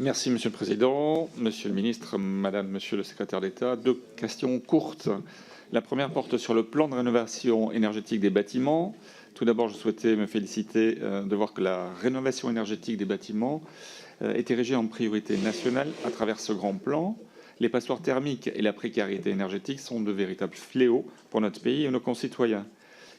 Merci, Monsieur le Président. Monsieur le Ministre, Madame, Monsieur le Secrétaire d'État, 2 questions courtes. La première porte sur le plan de rénovation énergétique des bâtiments. Tout d'abord, je souhaitais me féliciter de voir que la rénovation énergétique des bâtiments est érigée en priorité nationale à travers ce grand plan. Les passoires thermiques et la précarité énergétique sont de véritables fléaux pour notre pays et nos concitoyens.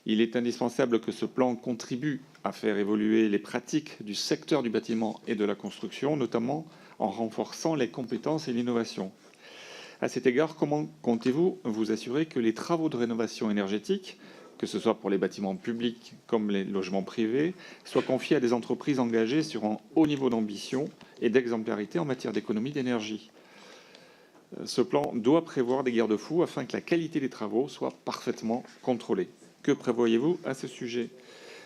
Il est indispensable que ce plan contribue à faire évoluer les pratiques du secteur du bâtiment et de la construction, notamment en renforçant les compétences et l'innovation. À cet égard, comment comptez-vous vous assurer que les travaux de rénovation énergétique, que ce soit pour les bâtiments publics comme les logements privés, soient confiés à des entreprises engagées sur un haut niveau d'ambition et d'exemplarité en matière d'économie d'énergie? Ce plan doit prévoir des garde-fous afin que la qualité des travaux soit parfaitement contrôlée. Que prévoyez-vous à ce sujet?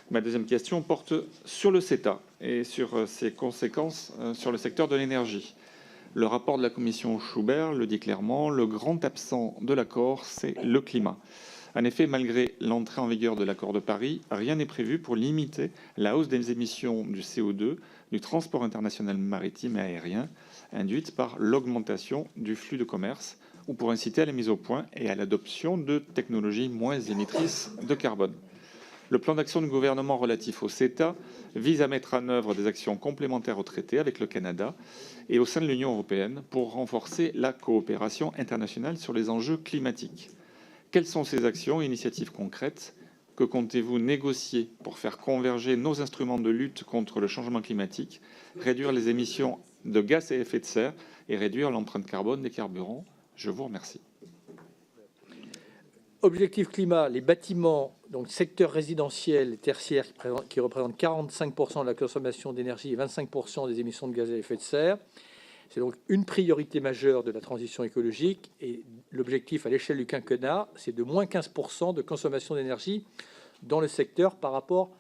Ma deuxième question porte sur le CETA et sur ses conséquences sur le secteur de l'énergie. Le rapport de la commission Schubert le dit clairement, le grand absent de l'accord, c'est le climat. En effet, malgré l'entrée en vigueur de l'accord de Paris, rien n'est prévu pour limiter la hausse des émissions du CO2 du transport international maritime et aérien induite par l'augmentation du flux de commerce ou pour inciter à la mise au point et à l'adoption de technologies moins émettrices de carbone. Le plan d'action du gouvernement relatif au CETA vise à mettre en œuvre des actions complémentaires au traité avec le Canada et au sein de l'Union européenne pour renforcer la coopération internationale sur les enjeux climatiques. Quelles sont ces actions et initiatives concrètes? Que comptez-vous négocier pour faire converger nos instruments de lutte contre le changement climatique, réduire les émissions de gaz à effet de serre et réduire l'empreinte carbone des carburants? Je vous remercie. Objectif climat, les bâtiments, donc secteur résidentiel et tertiaire qui représentent 45% de la consommation d'énergie et 25% des émissions de gaz à effet de serre. C'est donc une priorité majeure de la transition écologique et l'objectif à l'échelle du quinquennat, c'est de moins 15% de consommation d'énergie dans le secteur par rapport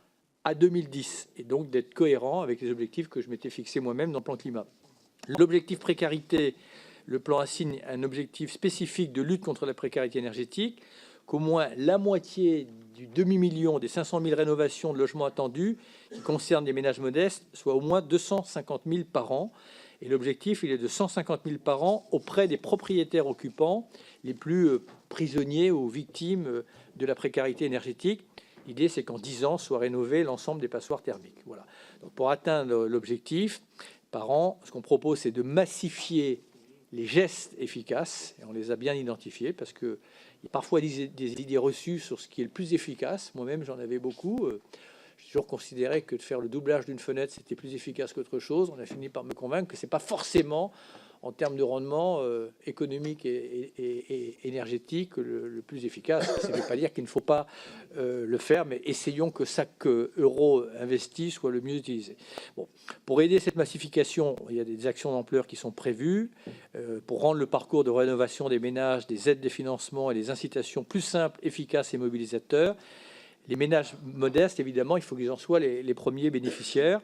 à 2010 et donc d'être cohérent avec les objectifs que je m'étais fixé moi-même dans le plan climat. L'objectif précarité, le plan assigne un objectif spécifique de lutte contre la précarité énergétique, qu'au moins la moitié du demi-million des 500 000 rénovations de logements attendus qui concernent des ménages modestes soit au moins 250 000 par an. Et l'objectif, il est de 150 000 par an auprès des propriétaires occupants les plus prisonniers ou victimes de la précarité énergétique. L'idée, c'est qu'en 10 ans, soit rénové l'ensemble des passoires thermiques. Voilà. Donc, pour atteindre l'objectif par an, ce qu'on propose, c'est de massifier les gestes efficaces. Et on les a bien identifiés parce qu'il y a parfois des idées reçues sur ce qui est le plus efficace. Moi-même, j'en avais beaucoup. J'ai toujours considéré que de faire le doublage d'une fenêtre, c'était plus efficace qu'autre chose. On a fini par me convaincre que ce n'est pas forcément, en termes de rendement économique et énergétique, le plus efficace. Ça ne veut pas dire qu'il ne faut pas le faire, mais essayons que chaque euro investi soit le mieux utilisé. Bon. Pour aider cette massification, il y a des actions d'ampleur qui sont prévues pour rendre le parcours de rénovation des ménages, des aides de financement et des incitations plus simples, efficaces et mobilisateurs. Les ménages modestes, évidemment, il faut qu'ils en soient les premiers bénéficiaires.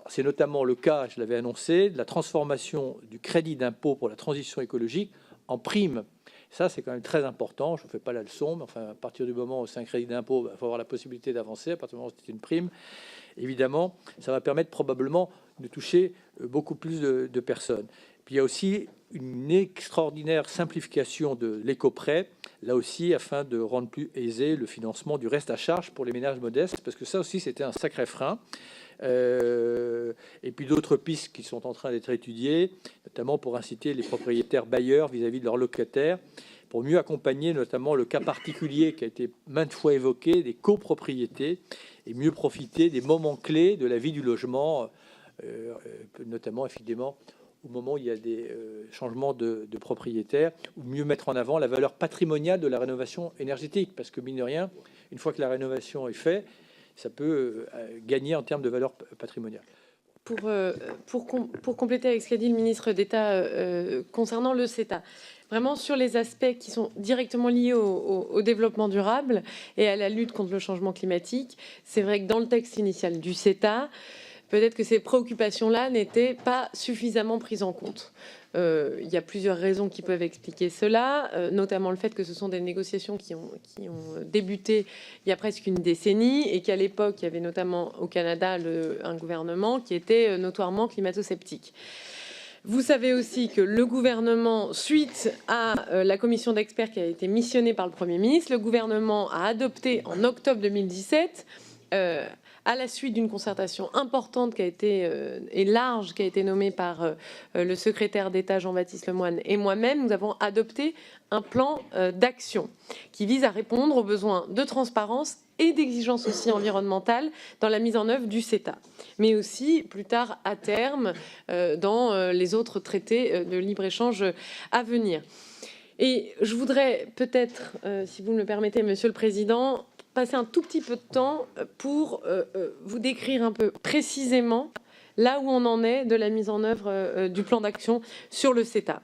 C'est notamment le cas, je l'avais annoncé, de la transformation du crédit d'impôt pour la transition écologique en prime. Ça, c'est quand même très important. Je ne fais pas la leçon, mais enfin, à partir du moment où c'est un crédit d'impôt, il faut avoir la possibilité d'avancer. À partir du moment où c'est une prime, évidemment, ça va permettre probablement de toucher beaucoup plus de personnes. Puis il y a aussi une extraordinaire simplification de l'éco-prêt, là aussi afin de rendre plus aisé le financement du reste à charge pour les ménages modestes, parce que ça aussi c'était un sacré frein. Et puis d'autres pistes qui sont en train d'être étudiées, notamment pour inciter les propriétaires bailleurs vis-à-vis de leurs locataires, pour mieux accompagner notamment le cas particulier qui a été maintes fois évoqué, des copropriétés, et mieux profiter des moments clés de la vie du logement, notamment évidemment au moment où il y a des changements de propriétaire, ou mieux mettre en avant la valeur patrimoniale de la rénovation énergétique, parce que mine de rien, une fois que la rénovation est faite, ça peut gagner en termes de valeur patrimoniale. Pour compléter avec ce qu'a dit le ministre d'État concernant le CETA, vraiment sur les aspects qui sont directement liés au développement durable et à la lutte contre le changement climatique, c'est vrai que dans le texte initial du CETA, peut-être que ces préoccupations-là n'étaient pas suffisamment prises en compte. Il y a plusieurs raisons qui peuvent expliquer cela, notamment le fait que ce sont des négociations qui ont débuté il y a presque une décennie et qu'à l'époque, il y avait notamment au Canada un gouvernement qui était notoirement climato-sceptique. Vous savez aussi que le gouvernement, suite à la commission d'experts qui a été missionnée par le Premier ministre, le gouvernement a adopté en octobre 2017, à la suite d'une concertation importante qui a été, et large, qui a été nommée par le secrétaire d'État Jean-Baptiste Lemoyne et moi-même, nous avons adopté un plan d'action qui vise à répondre aux besoins de transparence et d'exigences aussi environnementales dans la mise en œuvre du CETA, mais aussi plus tard à terme dans les autres traités de libre-échange à venir. Et je voudrais peut-être, si vous me le permettez, Monsieur le Président, passer un tout petit peu de temps pour vous décrire un peu précisément là où on en est de la mise en œuvre du plan d'action sur le CETA.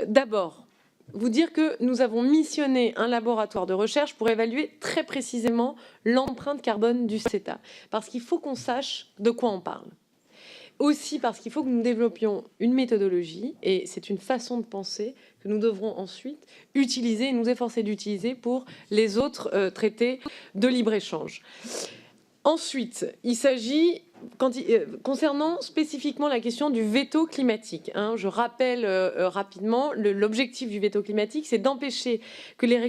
D'abord, vous dire que nous avons missionné un laboratoire de recherche pour évaluer très précisément l'empreinte carbone du CETA, parce qu'il faut qu'on sache de quoi on parle. Aussi parce qu'il faut que nous développions une méthodologie, et c'est une façon de penser que nous devrons ensuite utiliser et nous efforcer d'utiliser pour les autres traités de libre-échange. Ensuite, il s'agit, concernant spécifiquement la question du veto climatique, je rappelle rapidement, l'objectif du veto climatique, c'est d'empêcher que les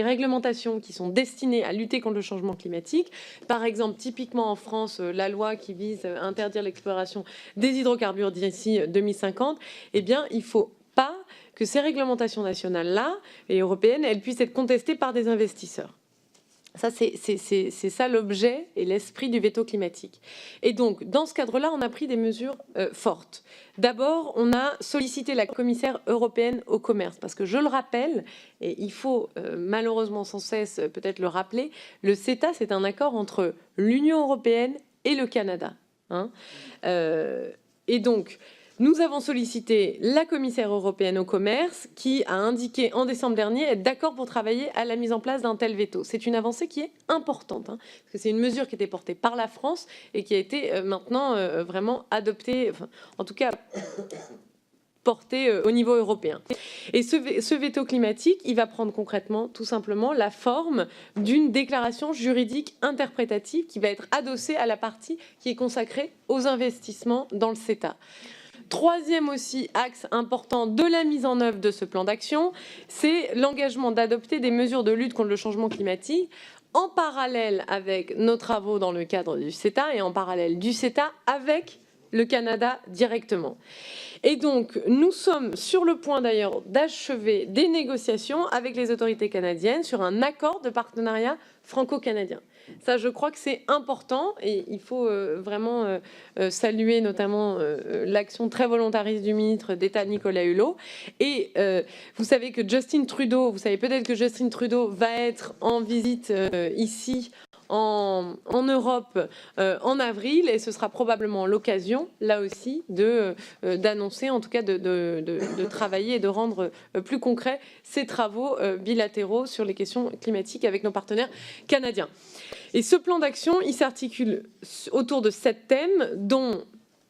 réglementations qui sont destinées à lutter contre le changement climatique, par exemple, typiquement en France, la loi qui vise à interdire l'exploration des hydrocarbures d'ici 2050, eh bien, il ne faut pas que ces réglementations nationales-là et européennes, elles puissent être contestées par des investisseurs. Ça, c'est ça l'objet et l'esprit du veto climatique. Et donc, dans ce cadre-là, on a pris des mesures fortes. D'abord, on a sollicité la commissaire européenne au commerce, parce que je le rappelle, et il faut malheureusement sans cesse peut-être le rappeler, le CETA, c'est un accord entre l'Union européenne et le Canada. Et donc, nous avons sollicité la commissaire européenne au commerce qui a indiqué en décembre dernier être d'accord pour travailler à la mise en place d'un tel veto. C'est une avancée qui est importante, parce que c'est une mesure qui était portée par la France et qui a été maintenant vraiment adoptée, enfin, en tout cas portée au niveau européen. Et ce veto climatique, il va prendre concrètement, tout simplement, la forme d'une déclaration juridique interprétative qui va être adossée à la partie qui est consacrée aux investissements dans le CETA. Troisième aussi axe important de la mise en œuvre de ce plan d'action, c'est l'engagement d'adopter des mesures de lutte contre le changement climatique en parallèle avec nos travaux dans le cadre du CETA et en parallèle du CETA avec le Canada directement. Et donc, nous sommes sur le point d'ailleurs d'achever des négociations avec les autorités canadiennes sur un accord de partenariat franco-canadien. Ça, je crois que c'est important et il faut vraiment saluer notamment l'action très volontariste du ministre d'État Nicolas Hulot. Et vous savez que Justin Trudeau, vous savez peut-être que Justin Trudeau va être en visite ici en Europe en avril et ce sera probablement l'occasion, là aussi, d'annoncer, en tout cas de travailler et de rendre plus concrets ces travaux bilatéraux sur les questions climatiques avec nos partenaires canadiens. Et ce plan d'action, il s'articule autour de 7 thèmes, dont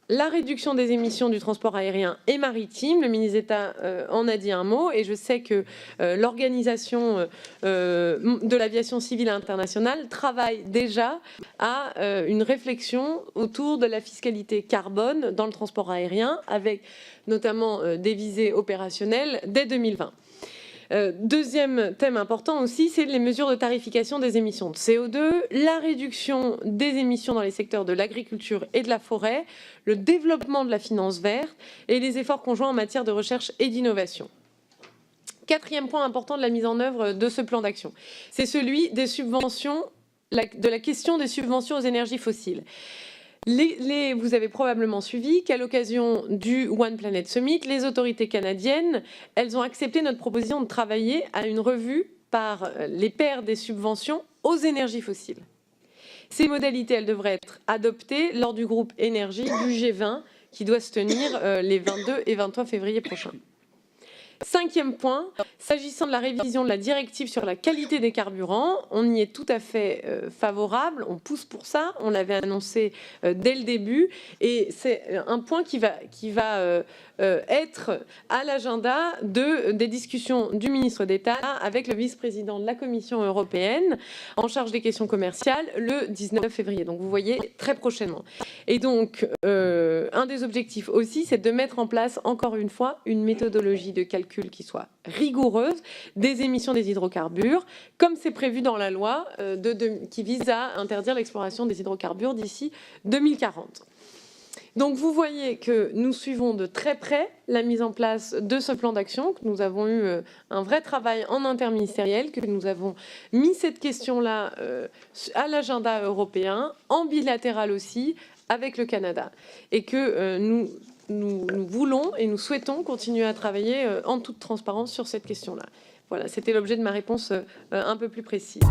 la réduction des émissions du transport aérien et maritime. Le ministre d'État en a dit un mot et je sais que l'organisation de l'aviation civile internationale travaille déjà à une réflexion autour de la fiscalité carbone dans le transport aérien avec notamment des visées opérationnelles dès 2020. Deuxième thème important aussi, c'est les mesures de tarification des émissions de CO2, la réduction des émissions dans les secteurs de l'agriculture et de la forêt, le développement de la finance verte et les efforts conjoints en matière de recherche et d'innovation. Quatrième point important de la mise en œuvre de ce plan d'action, c'est celui des subventions, de la question des subventions aux énergies fossiles. Vous avez probablement suivi qu'à l'occasion du One Planet Summit, les autorités canadiennes, elles ont accepté notre proposition de travailler à une revue par les pairs des subventions aux énergies fossiles. Ces modalités, elles devraient être adoptées lors du groupe énergie du G20 qui doit se tenir les 22 et 23 février prochains. Cinquième point, s'agissant de la révision de la directive sur la qualité des carburants, on y est tout à fait favorable, on pousse pour ça, on l'avait annoncé dès le début, et c'est un point qui va être à l'agenda des discussions du ministre d'État avec le vice-président de la Commission européenne en charge des questions commerciales le 19 février. Donc vous voyez, très prochainement. Et donc, un des objectifs aussi, c'est de mettre en place, encore une fois, une méthodologie de calcul qui soit rigoureuse des émissions des hydrocarbures, comme c'est prévu dans la loi qui vise à interdire l'exploration des hydrocarbures d'ici 2040. Donc vous voyez que nous suivons de très près la mise en place de ce plan d'action, que nous avons eu un vrai travail en interministériel, que nous avons mis cette question-là à l'agenda européen, en bilatéral aussi, avec le Canada. Et que nous voulons et nous souhaitons continuer à travailler en toute transparence sur cette question-là. Voilà, c'était l'objet de ma réponse un peu plus précise.